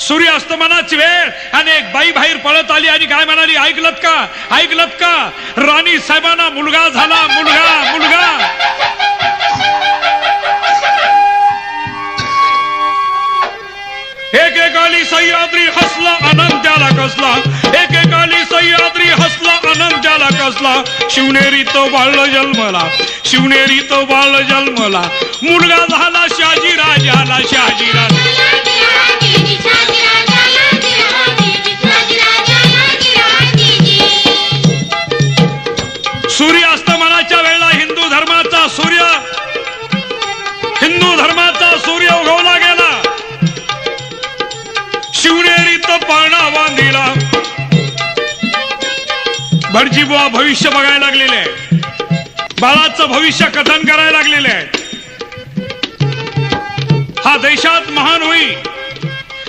सूर्यास्तमनाची वेळ आणि एक बाई बाहेर पळत आली आणि काय म्हणाली, ऐकलत का, ऐकलत का, राणी साहेबांना मुलगा झाला, मुलगा मुलगा. एकेकाली सह्याद्री हसला, आनंद त्याला कसला, एकेकाली सह्याद्री हसला, आनंद त्याला कसला. शिवनेरी तो बाळ जन्मला, शिवनेरी तो बाळ जन्मला, मुलगा झाला शहाजी राजाला, शहाजी राजा. सूर्यास्तमनाच्या वेळेला हिंदू धर्माचा सूर्य उगवला गेला. शिवनेरीत पाळणा बांधिला. भटजीबुवा भविष्य बघायला लागलेले आहे, बाळाचं भविष्य कथन करायला लागलेले आहे. हा देशात महान होईल,